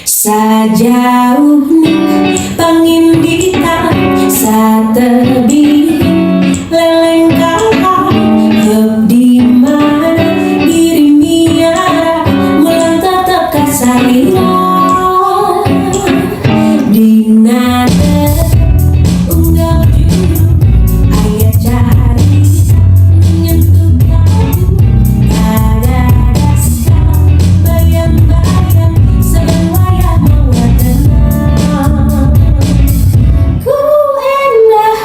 Sajauhnya pangindita satebi leleng kalah di mana diri miara mulan tetap kasarira di nada unggah juru ayat cari menyentuh kalbu ada dasar bayang-bayang sedang wayang mewatana ku endah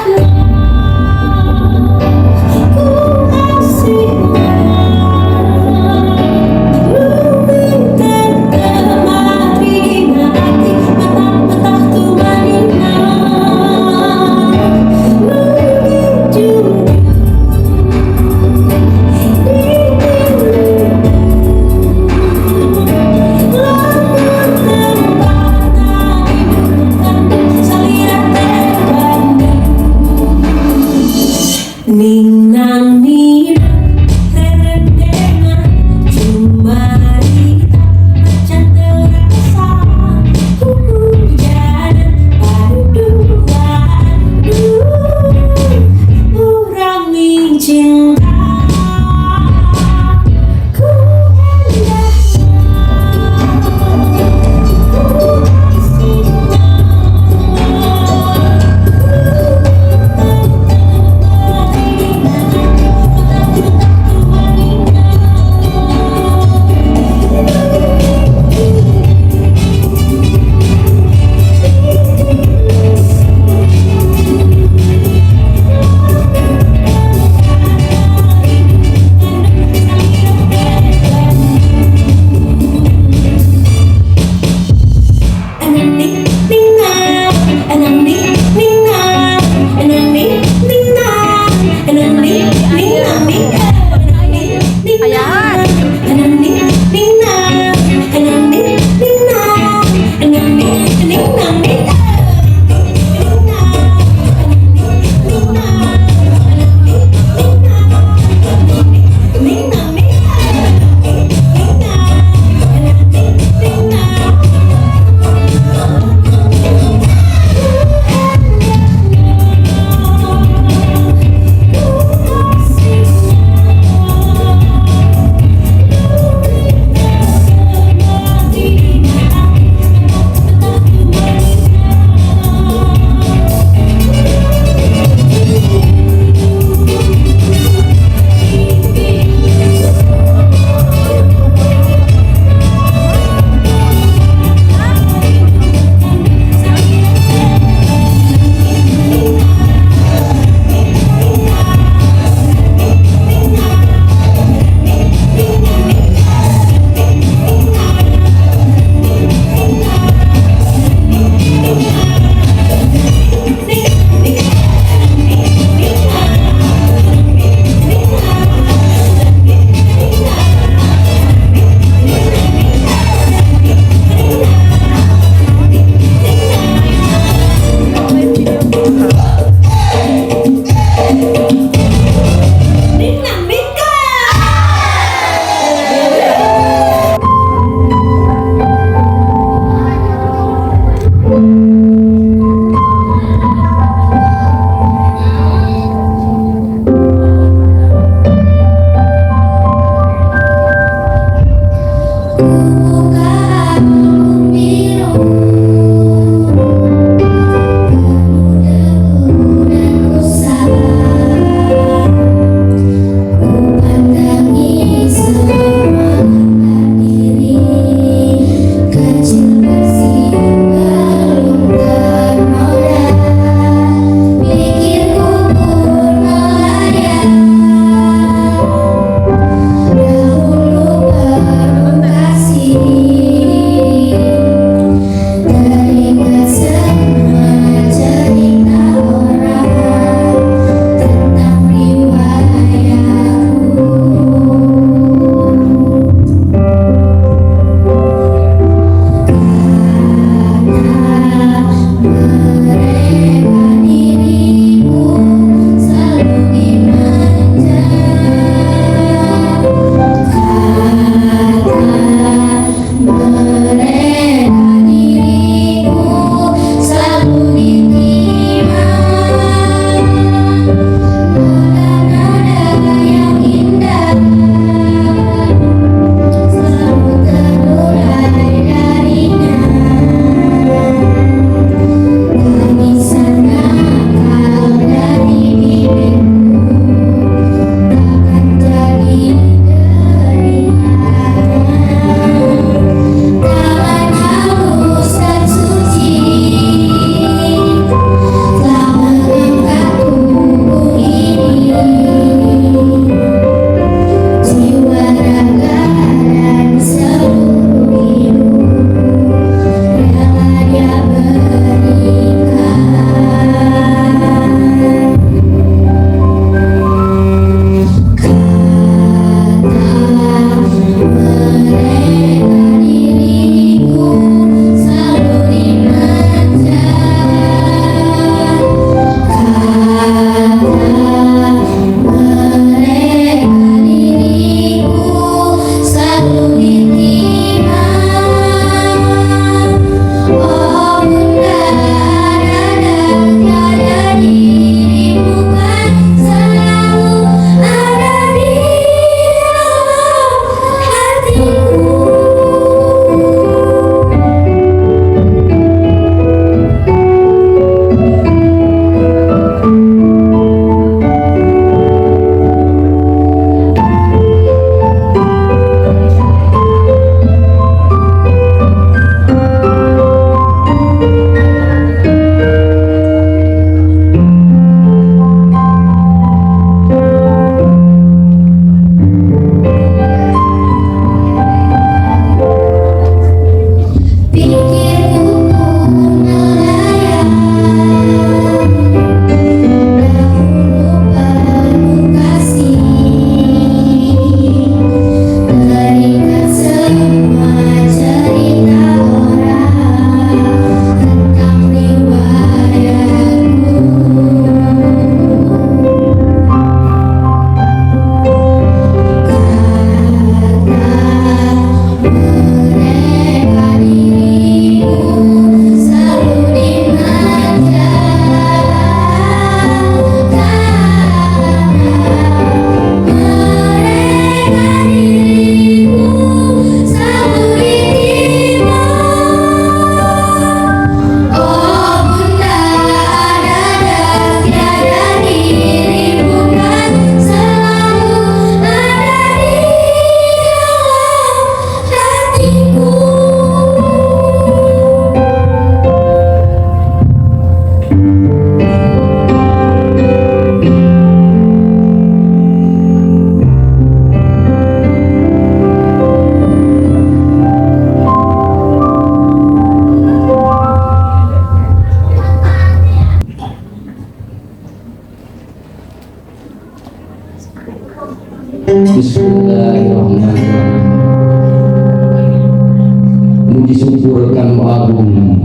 Agung.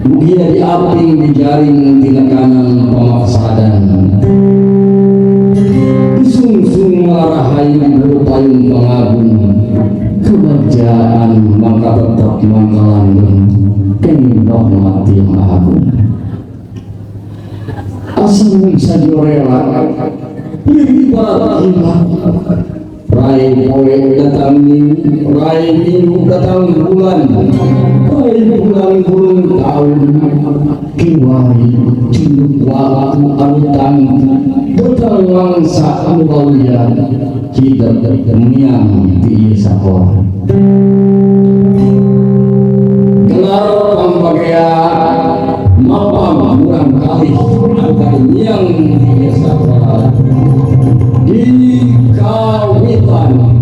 Mugia diaping dijaring tinekanan pemaksadan. Disungsung marahayu berupayung pengagung. Kebagjaan maka tetap mangkalanggeng kenindok mati yang agung. Asal saja rela ibarat hilang. Rai poe datang minggu, rai minggu datang bulan, rai bulan burung tahun. Kiwari cium waktu anu tangki, datang mangsa anu balian, kita miang di sakor. Gelar pampagaya mapam kurang kali, akan miang di sakor. Di kawitan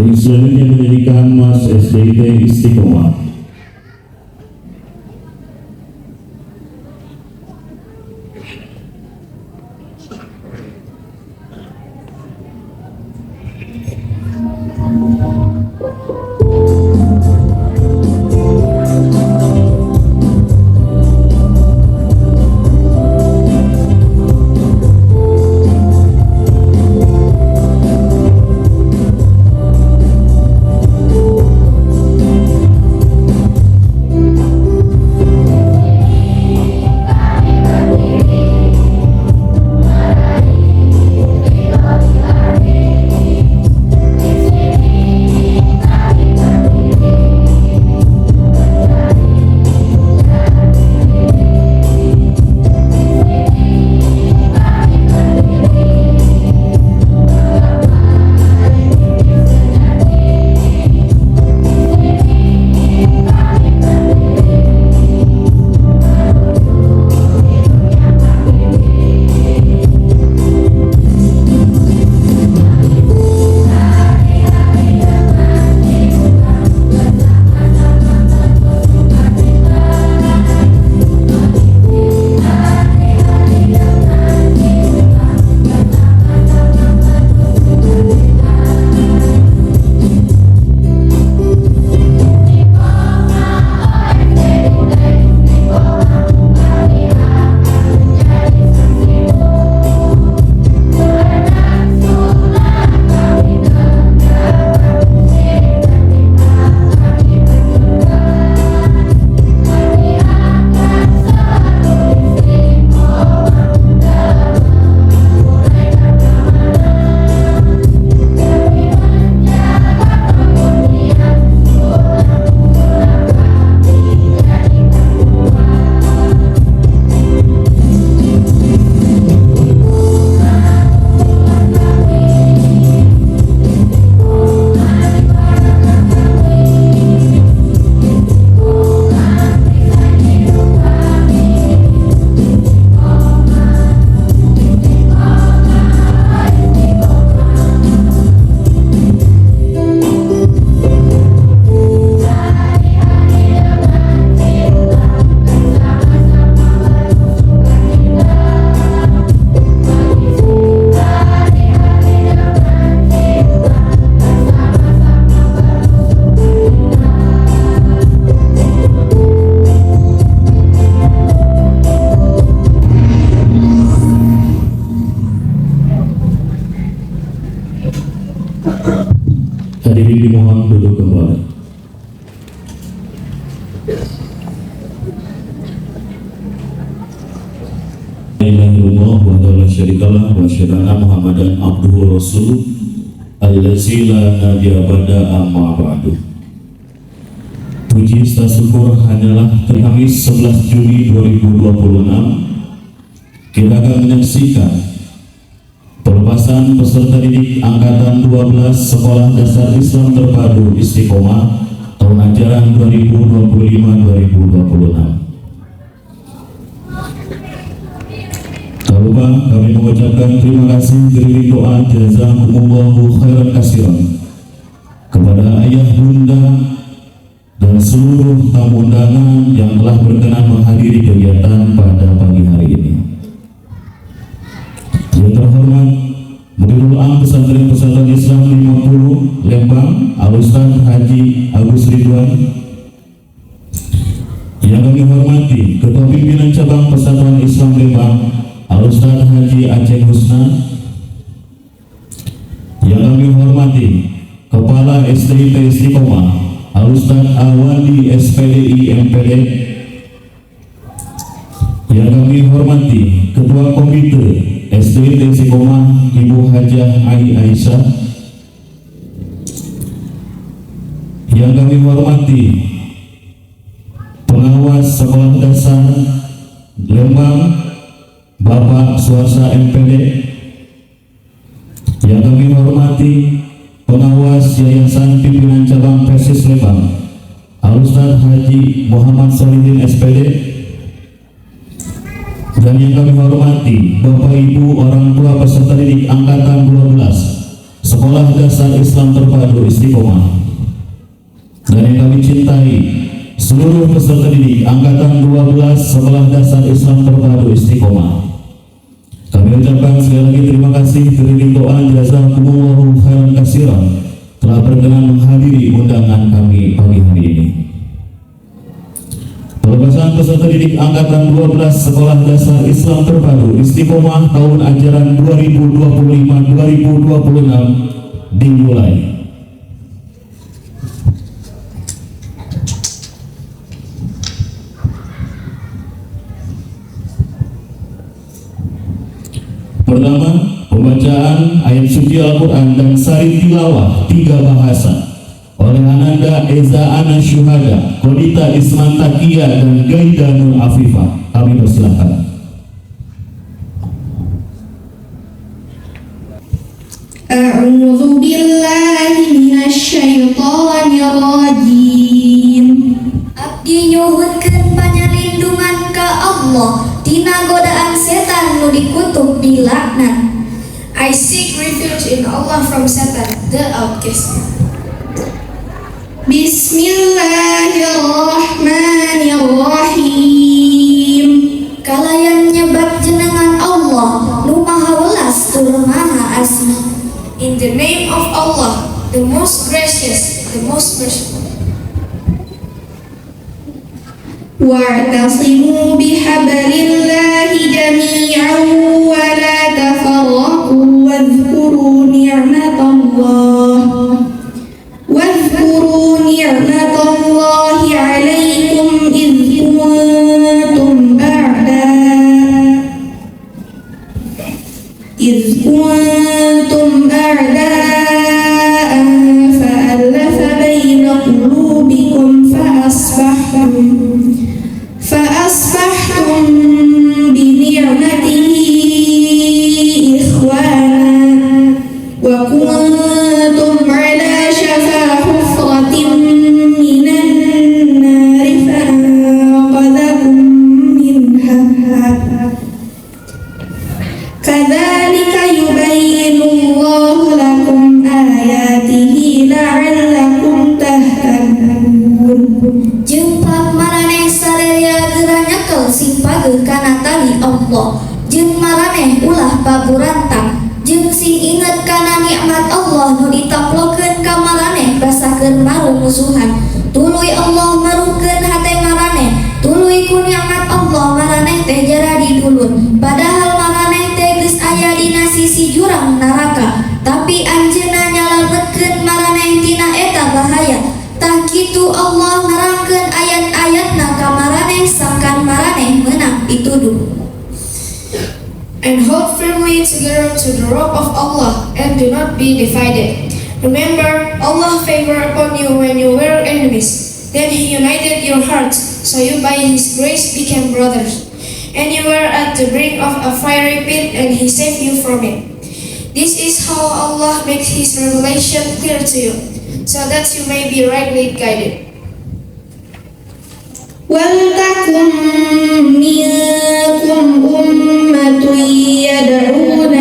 Yang selanjutnya pendidikan Mas SDIT Istiqomah. Hadirin dimohon duduk kembali. Alhamdulillah wa la syarikalah wa asyhadu anna Muhammadan abduhu rasuluh allazi la nabiyya ba'da amma ba'du. Puji serta syukur hanyalah Kamis 11 Juni 2026 kita akan menyaksikan pelepasan peserta didik Angkatan 12 Sekolah Dasar Islam Terpadu Istiqomah tahun ajaran 2025-2026. Tak lupa kami mengucapkan terima kasih beriring doa jazakumullahu khairan katsiran kepada ayah bunda dan seluruh tamu undangan yang telah berkenan menghadiri kegiatan pada pagi hari ini. Yang terhormat Mudirul Am Pesantren Islam 50 Lembang Al-Ustaz Haji Agus Ridwan. Yang kami hormati Ketua Pimpinan Cabang Pesantren Islam Lembang Al-Ustaz Haji Aceh Husna. Yang kami hormati Kepala SDIT Istiqomah Al-Ustaz Awandi SPDI MPD. Yang kami hormati Ketua Komite SDIT Istiqomah Ibu Hajah Aisyah. Yang kami hormati Pengawas Sekolah Dasar Lembang Bapak Suarsa MPD. Yang kami hormati Pengawas Yayasan Pimpinan Cabang Persis Lembang Al-Ustaz Haji Muhammad Solihin SPD. Dan yang kami hormati Bapak Ibu orang tua peserta didik Angkatan 12 Sekolah Sekolah Dasar Islam Terpadu Istiqomah. Dan yang kami cintai seluruh peserta didik Angkatan 12 Sekolah Dasar Islam Terpadu Istiqomah. Kami ucapkan sekali lagi terima kasih teriring doa jazakumullahu khairan katsiran telah berkenan menghadiri undangan kami pagi hari ini. Pelepasan peserta didik Angkatan 12 Sekolah Dasar Islam Terpadu Istiqomah tahun ajaran 2025-2026 dimulai. Pertama, pembacaan ayat suci Al-Quran dan sari tilawah 3 bahasa oleh Ananda Eza Ana Syuhada, Kodita Ismantakia dan Gaida Nur Afifah. Kami persilakan. A'udzu billahi minasy syaithanir rajim. Abdi nyuhunkeun panyalindungan ka Allah tina godaan setan nu dikutuk dilaknat. I seek refuge in Allah from Satan, the outcast. Bismillahirrahmanirrahim. Kalayan nyebat jenengan Allah nu maha welas tur maha asih. In the name of Allah, the most gracious, the most merciful. Wa'tasimu bihablillahi jami'an wa la tafarraqu wadhkuru ni'matallahi 'alaikum idh kuntum a'da'an fa'alafa baina qulubikum فأصبحتم بنعمته إخوانا وكنتم على شفا حفرة من النار فأنقذكم منها كذلك يبين الله لكم آياته لعلكم تهتدون. Jeung maraneh sarerea geura nyekel sing pageuh kana tali Allah, jeung maraneh ulah paburantak, jeung sing inget kana nikmat Allah nu ditaplokeun ka maraneh basakeun maru musuhan. Tuluy Allah marukeun hate maraneh, tuluy ku nikmat Allah maraneh teh jara didulun. Padahal maraneh teh geus aya dina sisi jurang neraka, tapi anjeunna nyalametkeun maraneh tina eta bahaya. Tah kitu Allah nerangkeun ayat-ayatna ka maraneh sangkan maraneh meunang dituduh. And hold firmly together to the rope of Allah, and do not be divided. Remember, Allah favored upon you when you were enemies. Then He united your hearts, so you by His grace became brothers. And you were at the brink of a fiery pit, and He saved you from it. This is how Allah makes His revelation clear to you, so that you may be rightly guided. وَلْتَكُنْ مِنْكُمْ أُمَّةٌ يَدْعُونَ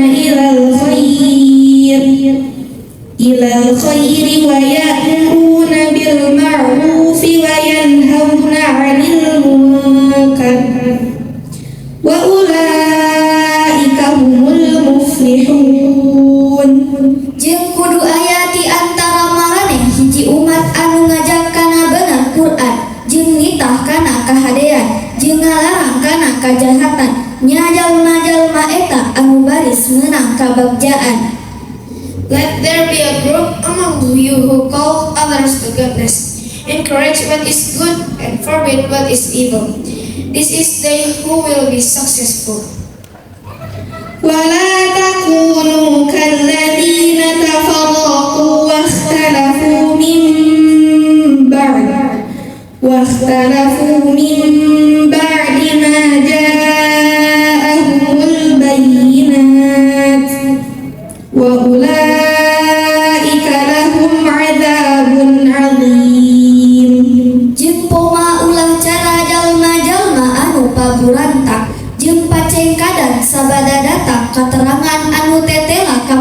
إِلَى الْخَيْرِ وَيَأْمُرُونَ بِالْمَعْرُوفِ وَيَنْهَوْنَ عَنِ الْمُنكَرِ وَأُولَئِكَ هُمُ الْمُفْلِحُونَ. Jeung kudu aya ti antara maraneh hiji umat anu ngajak kana beunang Quran, jeung nitah kana kahadean, jeung ngalarang kana kajahatan. Nya jalma-jalma eta anu baris meunang kabagjaan. Let there be a group among you who call others to goodness, encourage what is good, and forbid what is evil. This is they who will be successful. وَلَا تَكُونُوا كَالَّذِينَ تَفَرَّقُوا وَاخْتَلَفُوا مِنْ بَعْدِ مَا جَاءَهُمُ الْبَيِّنَاتُ وَأُولَئِكَ لَهُمْ عَذَابٌ عَظِيمٌ. Jeung poma ulah cara jalma-jalma anu paburantak, jeung paceng kadang sabada datang katerangan anu tetela ka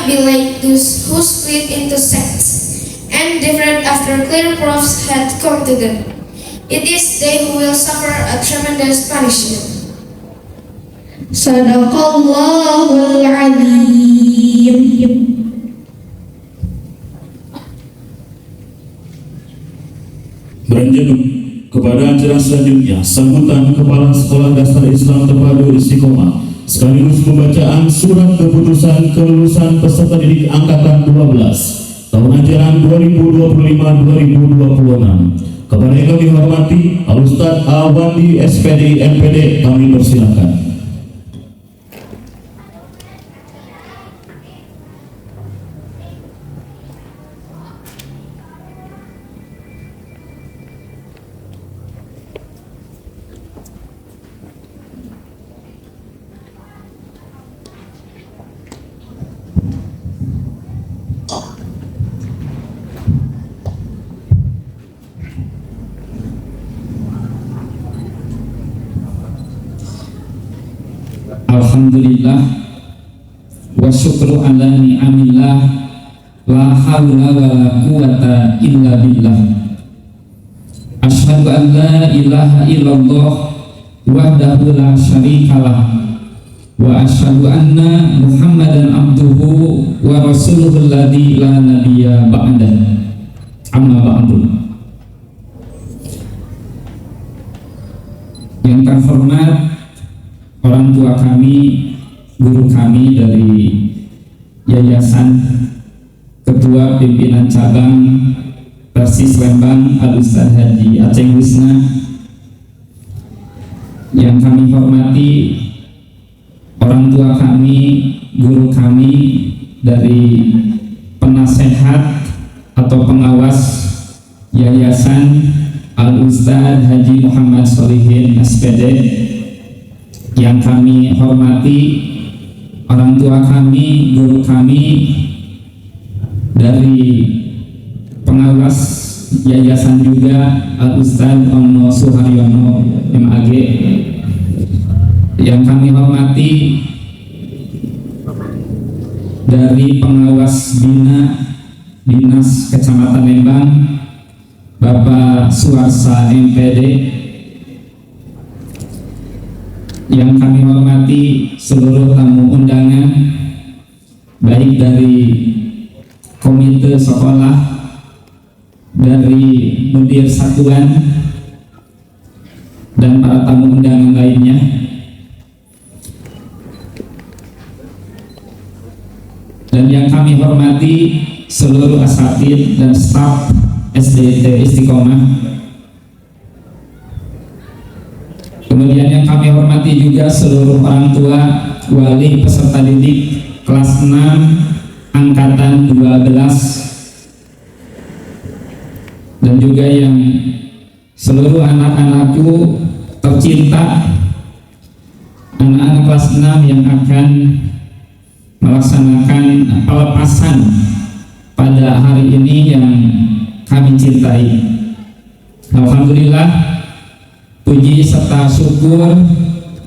not be like those who split into sects and differed after clear proofs had come to them. It is they who will suffer a tremendous punishment. Sadaqallahul Azim. Beranjak kepada acara selanjutnya, sambutan Kepala Sekolah Dasar Islam Terpadu Istiqomah sekaligus pembacaan surat keputusan kelulusan peserta didik angkatan 12 tahun ajaran 2025-2026. Kepada yang kami hormati Al-Ustaz Awandi SPD MPD, kami persilakan. Alhamdulillah wa syukru ala ni'amillah la hawla wa la quwata illa billah. Asyhadu an la ilaha illallah wahdahu la syarikalah wa asyhadu anna Muhammadan abduhu wa rasuluhu alladzi la nabiyya ba'dah. Amma ba'du. Yang terhormat orang tua kami, guru kami dari Yayasan, Ketua Pimpinan Cabang Persis Lembang Al-Ustaz Haji Aceh Wisna, yang kami hormati orang tua kami, guru kami dari penasehat atau pengawas Yayasan Al-Ustaz Haji Muhammad Solihin SPD, yang kami hormati orang tua kami, guru kami dari pengawas yayasan juga Al-Ustaz Ono Suharyono MAG, yang kami hormati dari pengawas Dinas Kecamatan Lembang Bapak Suarsa MPD, yang kami hormati seluruh tamu undangan baik dari komite sekolah, dari mudir satuan, dan para tamu undangan lainnya. Dan yang kami hormati seluruh asatidz dan staf SDT Istiqomah. Kemudian yang kami hormati juga seluruh orang tua, wali peserta didik kelas 6 angkatan 12, dan juga yang seluruh anak-anakku tercinta, anak-anak kelas 6 yang akan melaksanakan pelepasan pada hari ini yang kami cintai. Alhamdulillah, puji serta syukur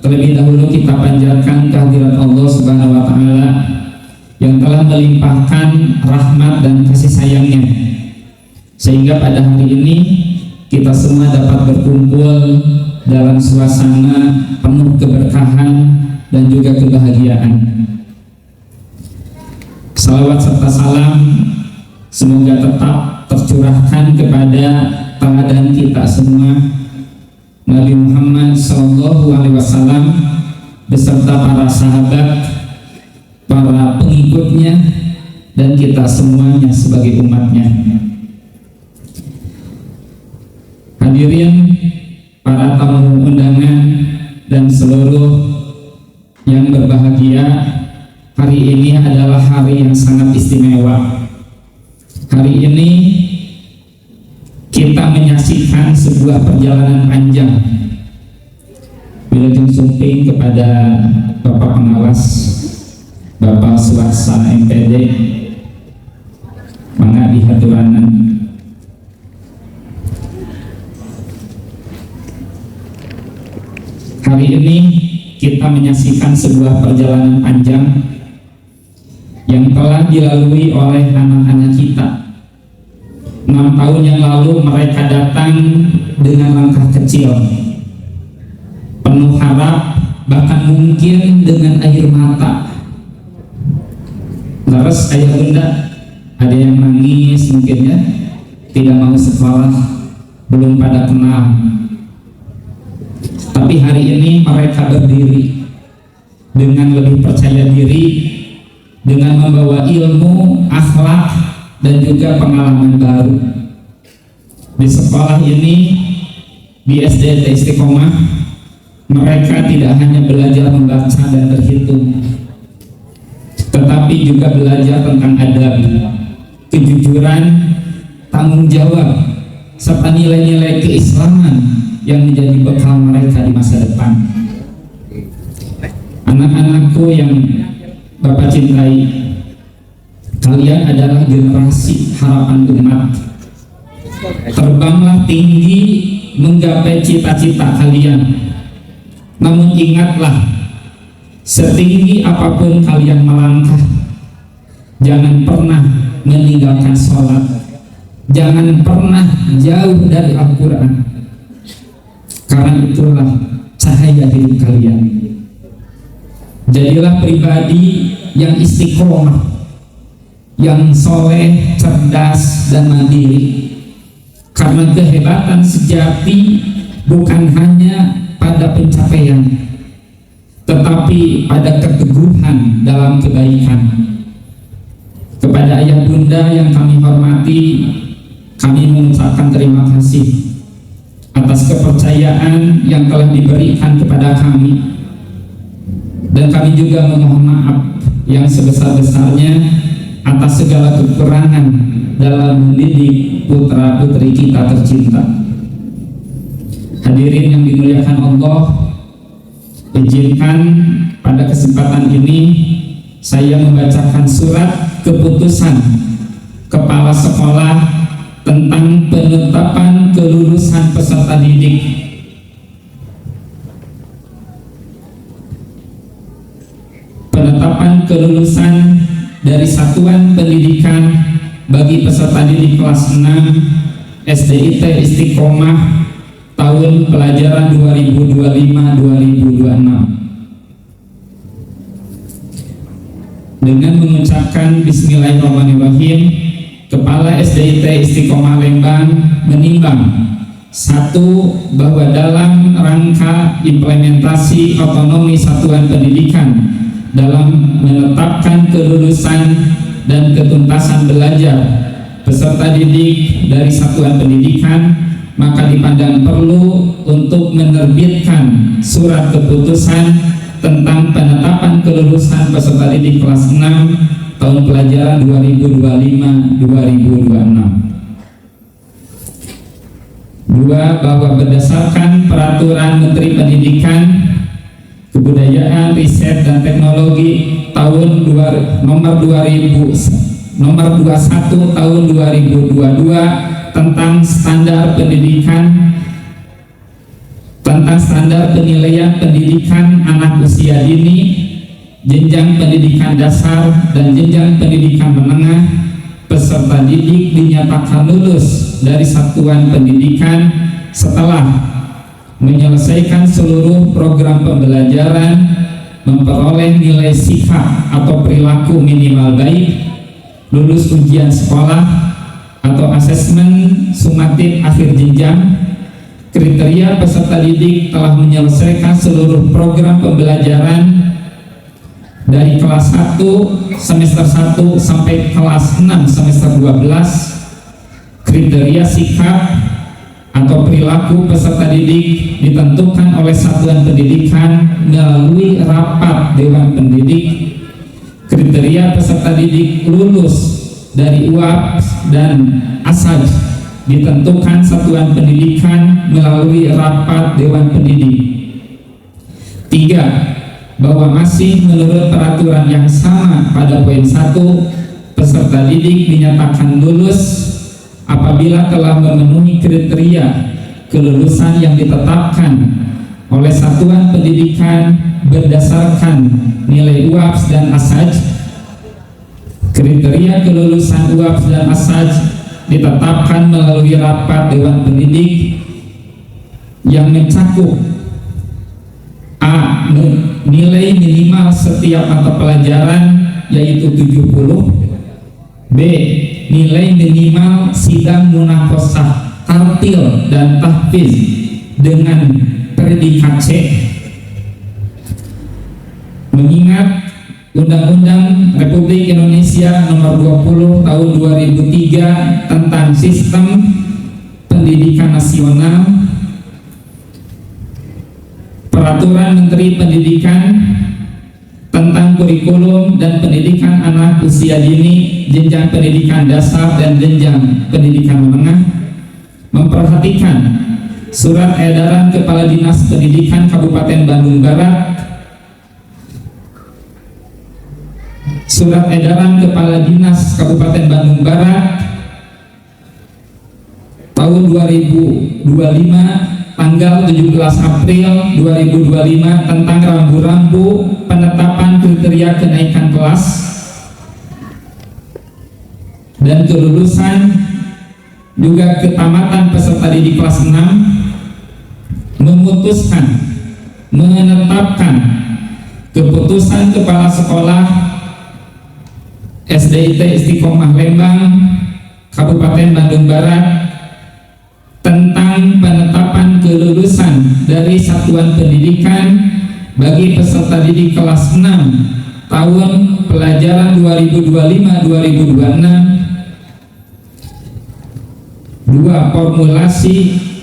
terlebih dahulu kita panjatkan kehadirat Allah Subhanahu wa Ta'ala yang telah melimpahkan rahmat dan kasih sayangnya, sehingga pada hari ini kita semua dapat berkumpul dalam suasana penuh keberkahan dan juga kebahagiaan. Salawat serta salam semoga tetap tercurahkan kepada teladan kita semua, Nabi Muhammad SAW beserta para sahabat, para pengikutnya, dan kita semuanya sebagai umatnya. Hadirin para tamu undangan dan seluruh yang berbahagia, hari ini adalah hari yang sangat istimewa. Hari ini kita menyaksikan sebuah perjalanan panjang. Wilujeng sumping kepada Bapak Pengawas, Bapak Suarsa MPD, mangga dihaturanan. Hari ini kita menyaksikan sebuah perjalanan panjang yang telah dilalui oleh anak-anak kita. 6 tahun yang lalu mereka datang dengan langkah kecil, penuh harap, bahkan mungkin dengan air mata. Terus ayah bunda, ada yang nangis mungkin ya, tidak mau sekolah, belum pada kenal. Tapi hari ini mereka berdiri dengan lebih percaya diri, dengan membawa ilmu, akhlak, dan juga pengalaman baru. Di sekolah ini, di SDT Istiqomah, mereka tidak hanya belajar membaca dan berhitung, tetapi juga belajar tentang adab, kejujuran, tanggung jawab, serta nilai-nilai keislaman yang menjadi bekal mereka di masa depan. Anak-anakku yang Bapak cintai, kalian adalah generasi harapan umat. Terbanglah tinggi menggapai cita-cita kalian. Namun ingatlah, setinggi apapun kalian melangkah, jangan pernah meninggalkan sholat, jangan pernah jauh dari Al-Quran, karena itulah cahaya hidup kalian. Jadilah pribadi yang istiqomah, yang soleh, cerdas, dan mandiri. Karena kehebatan sejati bukan hanya pada pencapaian, tetapi pada keteguhan dalam kebaikan. Kepada ayah bunda yang kami hormati, kami mengucapkan terima kasih atas kepercayaan yang telah diberikan kepada kami. Dan kami juga memohon maaf yang sebesar-besarnya atas segala kekurangan dalam mendidik putra-putri kita tercinta. Hadirin yang dimuliakan Allah, izinkan pada kesempatan ini saya membacakan surat keputusan kepala sekolah tentang penetapan kelulusan peserta didik. Penetapan kelulusan dari Satuan Pendidikan bagi peserta didik kelas 6 SDIT Istiqomah tahun pelajaran 2025-2026. Dengan mengucapkan Bismillahirrahmanirrahim, Kepala SDIT Istiqomah Lembang menimbang: 1. Bahwa dalam rangka implementasi otonomi satuan pendidikan dalam menetapkan kelulusan dan ketuntasan belajar peserta didik dari satuan pendidikan, maka dipandang perlu untuk menerbitkan surat keputusan tentang penetapan kelulusan peserta didik kelas 6 tahun pelajaran 2025-2026. 2. Bahwa berdasarkan peraturan Menteri Pendidikan, Kebudayaan, Riset, dan Teknologi tahun nomor 21 tahun 2022 tentang standar pendidikan, tentang standar penilaian pendidikan anak usia dini, jenjang pendidikan dasar dan jenjang pendidikan menengah, peserta didik dinyatakan lulus dari satuan pendidikan setelah menyelesaikan seluruh program pembelajaran, memperoleh nilai sikap atau perilaku minimal baik, lulus ujian sekolah atau asesmen sumatif akhir jenjang. Kriteria peserta didik telah menyelesaikan seluruh program pembelajaran dari kelas 1 semester 1 sampai kelas 6 semester 12. Kriteria sikap atau perilaku peserta didik ditentukan oleh satuan pendidikan melalui rapat dewan pendidik. Kriteria peserta didik lulus dari UAP dan ASAJ ditentukan satuan pendidikan melalui rapat dewan pendidik. 3. Bahwa masih menurut peraturan yang sama pada poin 1, peserta didik dinyatakan lulus apabila telah memenuhi kriteria kelulusan yang ditetapkan oleh satuan pendidikan berdasarkan nilai UAPS dan ASAJ. Kriteria kelulusan UAPS dan ASAJ ditetapkan melalui rapat Dewan Pendidik yang mencakup A. Nilai minimal setiap mata pelajaran yaitu 70. B. Nilai minimal sidang munaqashah, tartil dan tahfiz dengan predikat C. Mengingat Undang-Undang Republik Indonesia Nomor 20 Tahun 2003 tentang Sistem Pendidikan Nasional, Peraturan Menteri Pendidikan tentang kurikulum dan pendidikan anak usia dini, jenjang pendidikan dasar dan jenjang pendidikan menengah, memperhatikan Surat Edaran Kepala Dinas Pendidikan Kabupaten Bandung Barat, Surat Edaran Kepala Dinas Kabupaten Bandung Barat tahun 2025 tanggal 17 April 2025 tentang rambu-rambu penetapan kriteria kenaikan kelas dan kelulusan juga ketamatan peserta didik kelas 6, memutuskan menetapkan keputusan Kepala Sekolah SDIT Istiqomah Lembang Kabupaten Bandung Barat tentang penetapan kelulusan dari satuan pendidikan bagi peserta didik kelas 6 tahun pelajaran 2025-2026. Dua, formulasi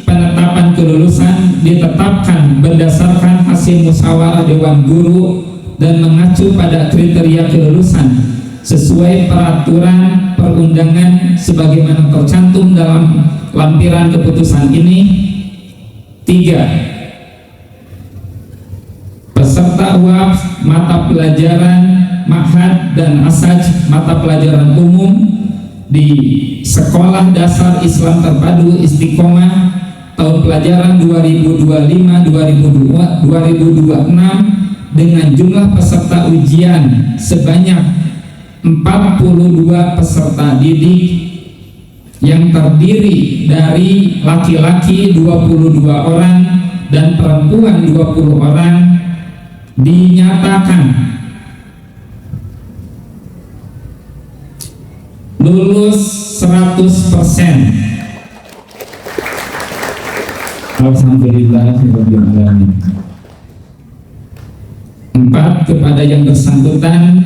penetapan kelulusan ditetapkan berdasarkan hasil musyawarah Dewan Guru dan mengacu pada kriteria kelulusan sesuai peraturan perundangan sebagaimana tercantum dalam lampiran keputusan ini. 3. Peserta UAPS mata pelajaran Ma'had dan ASAJ mata pelajaran umum di Sekolah Dasar Islam Terpadu Istiqomah tahun pelajaran 2025-2026 dengan jumlah peserta ujian sebanyak 42 peserta didik yang terdiri dari laki-laki 22 orang dan perempuan 20 orang dinyatakan lulus 100%. Alhamdulillah. 4. Kepada yang bersangkutan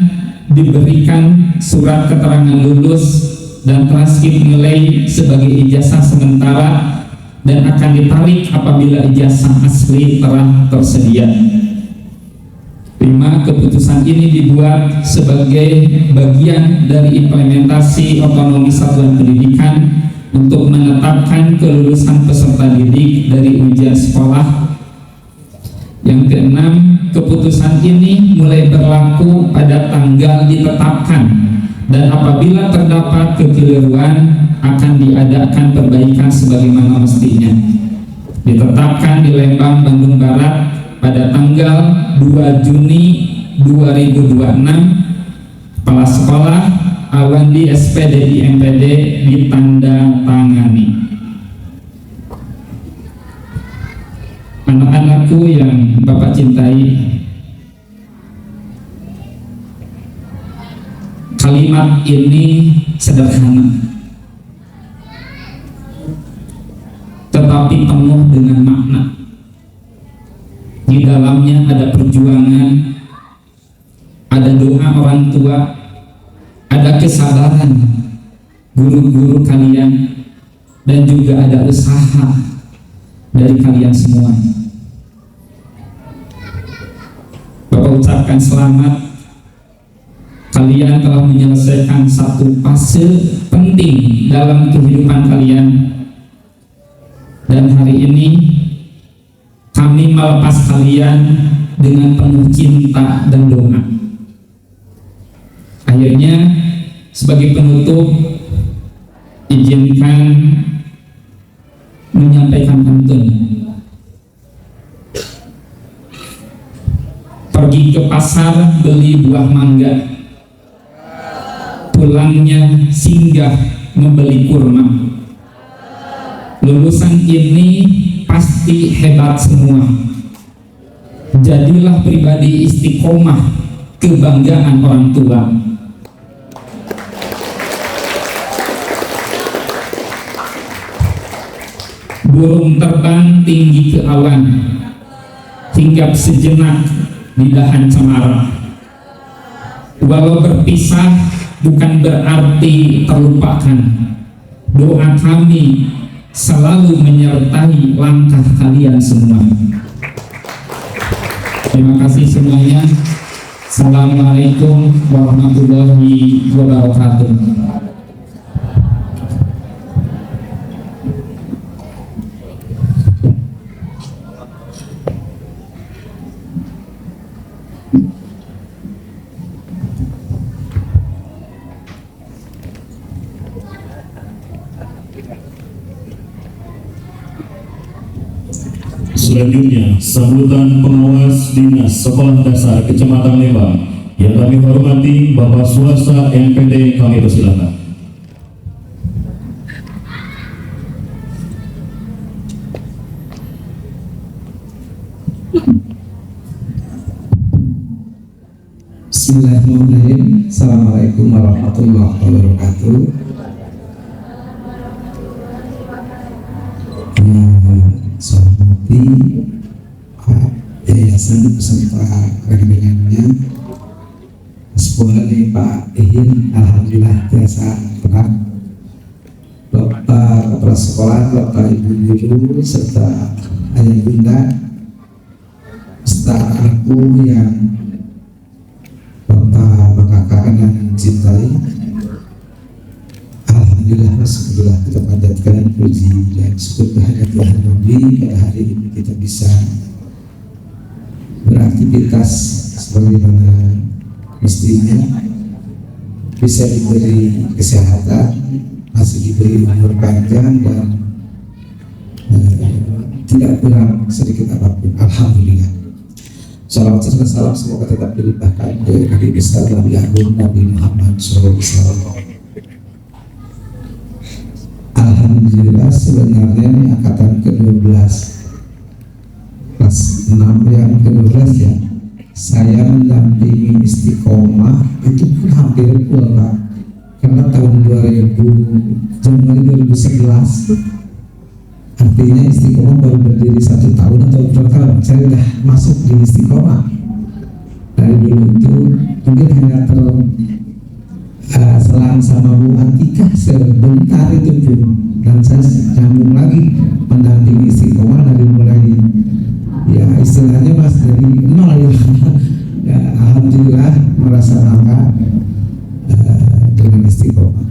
diberikan surat keterangan lulus dan transkrip nilai sebagai ijazah sementara dan akan ditarik apabila ijazah asli telah tersedia. 5. Keputusan ini dibuat sebagai bagian dari implementasi otonomi satuan pendidikan untuk menetapkan kelulusan peserta didik dari ujian sekolah. Yang keenam, keputusan ini mulai berlaku pada tanggal ditetapkan dan apabila terdapat kekeliruan akan diadakan perbaikan sebagaimana mestinya. Ditetapkan di Lembang, Bandung Barat pada tanggal 2 Juni 2026. Kepala Sekolah Awandi SPDI MPD ditandatangani. Anak-anakku yang Bapak cintai, kalimat ini sederhana tetapi penuh dengan makna. Di dalamnya ada perjuangan, ada doa orang tua, ada kesabaran guru-guru kalian, dan juga ada usaha dari kalian semua. Bapak ucapkan selamat, kalian telah menyelesaikan satu fase penting dalam kehidupan kalian, dan hari ini kami melepas kalian dengan penuh cinta dan doa. Akhirnya sebagai penutup, izinkan menyampaikan pantun. Pergi ke pasar beli buah mangga, pulangnya singgah membeli kurma. Lulusan ini pasti hebat semua. Jadilah pribadi istiqomah, kebanggaan orang tua. Burung terbang tinggi ke awan, hinggap sejenak di dahan cemara. Walau berpisah bukan berarti terlupakan. Doa kami selalu menyertai langkah kalian semua. Terima kasih semuanya. Assalamualaikum warahmatullahi wabarakatuh. Selanjutnya, sambutan pengawas Dinas Sekolah Dasar Kecamatan Lembang yang kami hormati Bapak Swasta MPD, kami persilakan. Bismillahirrahmanirrahim. Assalamualaikum warahmatullahi wabarakatuh. Soroti Yayasan beserta rekan-rekannya, sekolah dari Pak Ihin, alhamdulillah biasa berat. Bapak kepala sekolah, Bapak Ibu guru serta ayah bunda, serta anakku yang Bapak kakak yang cintai, alhamdulillah alhamdulillah kita panjatkan puji dan syukur kehadirat Tuhan Rabbi. Pada hari ini kita bisa beraktivitas sebagaimana mestinya, bisa diberi kesehatan, masih diberi umur panjang dan tidak kurang sedikit apapun. Alhamdulillah. Salawat serta salam semoga tetap dilimpahkan dari Nabi besar Nabi Agung Nabi Muhammad SAW. Alhamdulillah, sebenarnya ini angkatan ke-12 kelas 6 yang ke-12 ya, saya mendampingi istiqomah itu pun hampir full Pak, karena tahun 2000 Januari 2011 artinya istiqomah baru berdiri 1 tahun atau berapa tahun saya sudah masuk di istiqomah. Dari dulu itu mungkin hanya selang sama Bu Atika sebentar itu pun, dan saya nyambung lagi mendampingi istiqomah dari mulai ya istilahnya mas dari nol ya. Ya alhamdulillah merasa bangga dengan istiqomah.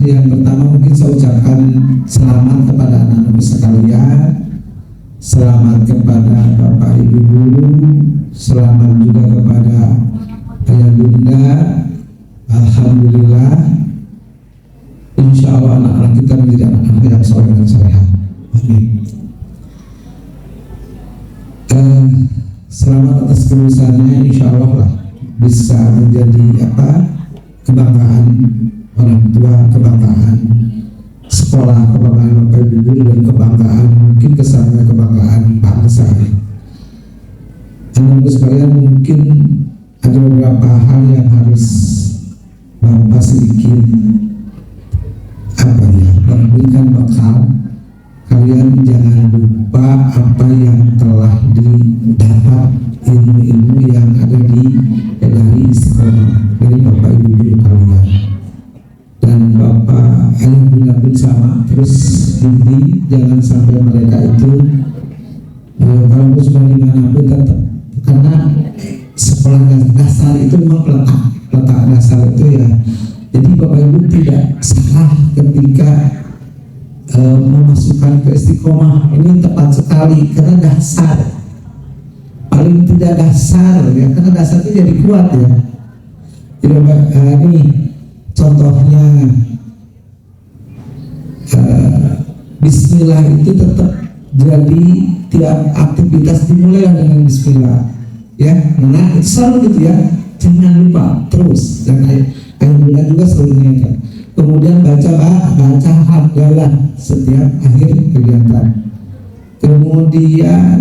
Yang pertama mungkin saya ucapkan selamat kepada anak-anak sekalian, selamat kepada Bapak Ibu guru, selamat juga kepada ayah bunda. Alhamdulillah, insya Allah anak-anak kita menjadi anak-anak yang soleh dan soleha. Amin. Selamat atas kelulusannya, insya Allah lah bisa menjadi kebanggaan orang tua, kebanggaan sekolah, kebanggaan Bapak Ibu guru, dan kebanggaan mungkin kesannya kebanggaan bangsa. Anak-anak sekalian, mungkin ada beberapa hal yang harus Bapak sedikit memberikan bekal. Kalian jangan lupa apa yang telah didapat, ilmu-ilmu yang ada dari istiqomah dari Bapak Ibu guru kalian, dan Bapak ayah bunda pun sama. Terus ini jangan sampai mereka itu kalau semua dimanapun tetap, karena sekolah dasar itu memang letak dasar itu ya. Jadi Bapak Ibu tidak salah ketika memasukkan ke istiqomah, ini tepat sekali karena dasar, paling tidak dasar ya, karena dasar itu jadi kuat ya. Jadi ini contohnya Bismillah itu tetap jadi tiap aktivitas dimulai dengan Bismillah ya. Nah itu selalu gitu ya, jangan lupa terus. Dan ayah bunda juga selalu mengingatkan. Kemudian baca hamdalah setiap akhir kegiatan. Kemudian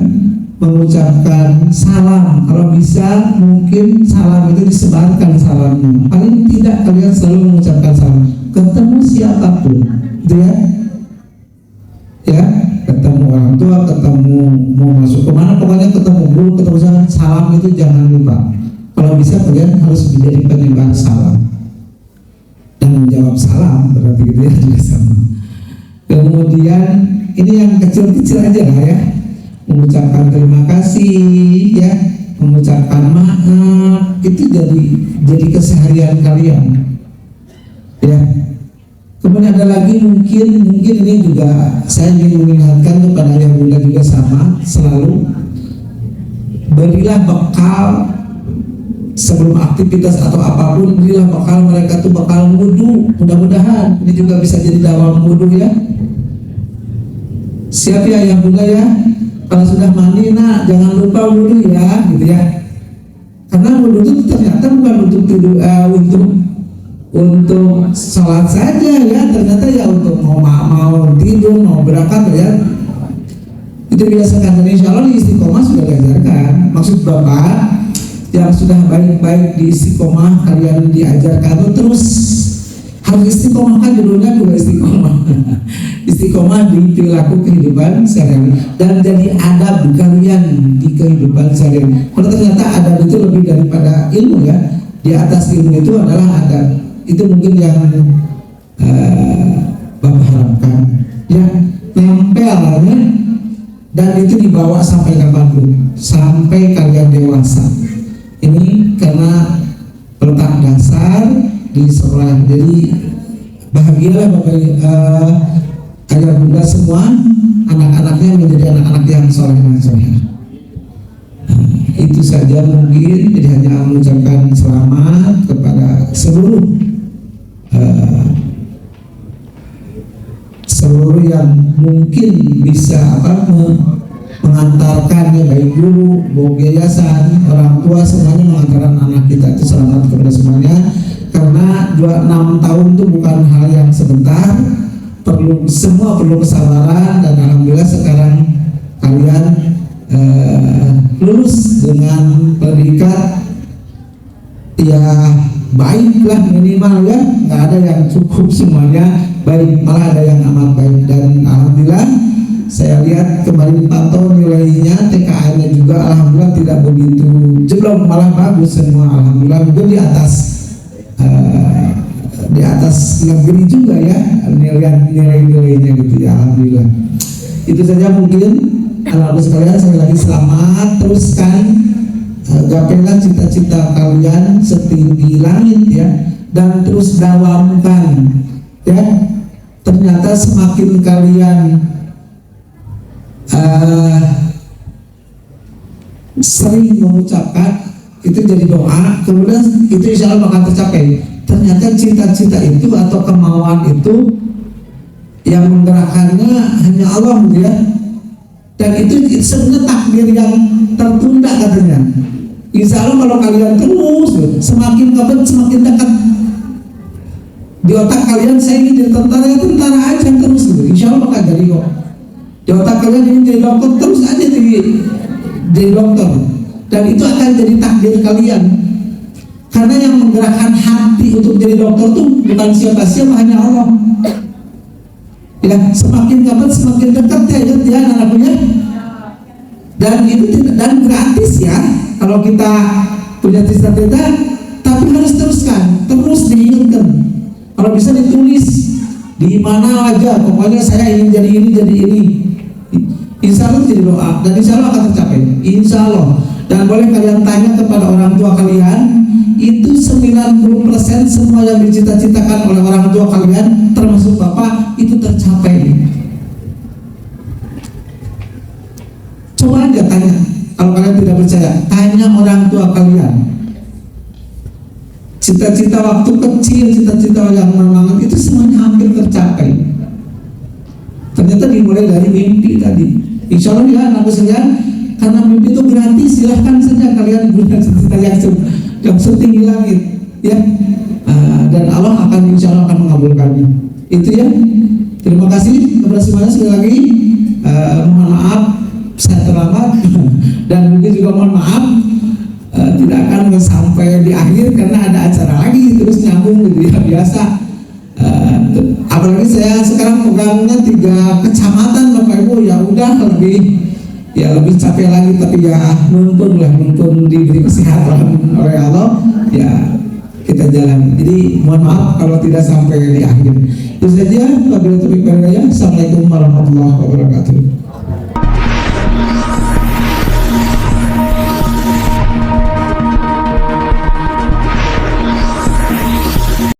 mengucapkan salam, kalau bisa mungkin salam itu disebarkan salamnya. Paling tidak kalian selalu mengucapkan salam ketemu siapapun, gitu ya. Ya, ketemu orang tua, ketemu mau masuk kemana, pokoknya ketemu guru, ketemu salam itu jangan lupa. Kalau bisa kalian harus menjadi penyebar salam dan menjawab salam, berarti gitu ya juga sama. Kemudian ini yang kecil-kecil aja lah ya, mengucapkan terima kasih ya, mengucapkan maaf, itu jadi keseharian kalian ya. Kemudian ada lagi mungkin ini juga saya ingin mengingatkan kepada ayah bunda juga sama, selalu berilah bekal sebelum aktivitas atau apapun, berilah bekal mereka tuh bekal wudu. Mudah-mudahan ini juga bisa jadi dawam wudu ya. Siap ya ayah bunda ya, kalau sudah mandi nak jangan lupa wudu ya, gitu ya. Karena wudu itu ternyata bukan untuk tidur, untuk sholat saja ya, ternyata ya untuk mau tidur, mau berangkat ya. Itu biasakan, dan insya Allah di istiqomah sudah diajarkan. Maksud Bapak yang sudah baik-baik di istiqomah, kalian diajarkan itu terus harus istiqomah, kan judulnya juga istiqomah. Istiqomah di perilaku kehidupan sehari-hari dan jadi adab kalian di kehidupan sehari-hari. Kalau ternyata adab itu lebih daripada ilmu ya, di atas ilmu itu adalah adab. Itu mungkin yang Bapak harapkan ya, nempelnya, dan itu dibawa sampai kapanpun, sampai kalian dewasa. Ini karena letak dasar di sekolah. Jadi bahagialah Bapak ayah bunda semua, anak-anaknya menjadi anak-anak yang soleh dan solehah. Itu saja mungkin, jadi hanya mengucapkan selamat kepada seluruh yang mungkin bisa mengantarkannya, baik guru, yayasan, orang tua, semuanya mengantarkan anak kita itu selamat kepada semuanya. Karena 26 tahun itu bukan hal yang sebentar, semua perlu kesabaran, dan alhamdulillah sekarang kalian lulus dengan predikat ya baiklah, minimal ya, nggak ada yang cukup, semuanya baik, malah ada yang amat baik. Dan alhamdulillah saya lihat kemarin pantau nilainya, TKA-nya juga alhamdulillah tidak begitu jeblok, malah bagus semua, alhamdulillah. Juga di atas negeri juga ya nilainya gitu ya, alhamdulillah. Itu saja mungkin. Anak-anak sekalian, sekali lagi selamat, teruskan gapailah cita-cita kalian setinggi langit ya, dan terus dawamkan ya. Ternyata semakin kalian sering mengucapkan itu jadi doa, kemudian itu insya Allah bakal tercapai. Ternyata cita-cita itu atau kemauan itu yang menggerakkannya hanya Allah gitu ya. Dan itu sebenarnya takdir yang tertunda katanya. Insya Allah kalau kalian terus semakin kapan semakin dekat di otak kalian, saya ingin jadi tentara aja terus gitu. Insya Allah bakal jadi kok. Di otak kalian ingin jadi dokter, terus aja jadi dokter. Dan itu akan jadi takdir kalian. Karena yang menggerakkan hati untuk jadi dokter itu bukan siapa-siapa, hanya Allah. Ya, semakin kapan semakin dekat ya anaknya. Dan itu dan gratis ya kalau kita punya cita-cita, tapi harus teruskan, terus diingatkan. Kalau bisa ditulis di mana aja, pokoknya saya ingin jadi ini. Insya Allah jadi doa, dan insya Allah akan tercapai, insya Allah. Dan boleh kalian tanya kepada orang tua kalian, itu 90% semua yang dicita-citakan oleh orang tua kalian, termasuk Bapak, itu tercapai. Coba aja tanya, kalau kalian tidak percaya, tanya orang tua kalian. Cita-cita waktu kecil, cita-cita yang memang itu semuanya hampir tercapai. Ternyata dimulai dari mimpi tadi. Insya Allah ya anak sekalian, karena mimpi itu gratis, silahkan saja kalian punya cita-cita yang setinggi langit, ya. Dan Allah akan insya Allah akan mengabulkannya. Itu ya. Terima kasih kepada semuanya sekali lagi. Mohon maaf saya terlambat dan mungkin juga mohon maaf tidak akan sampai di akhir karena ada acara lagi terus nyambung gitu ya, biasa. Apalagi saya sekarang pegangnya 3 kecamatan Bapak Ibu, ya udah lebih capek lagi, tapi ya nuntun diberi kesehatan oleh Allah, ya kita jalan. Jadi mohon maaf kalau tidak sampai di akhir. Itu saja. Wabillahi taufiq wal hidayah.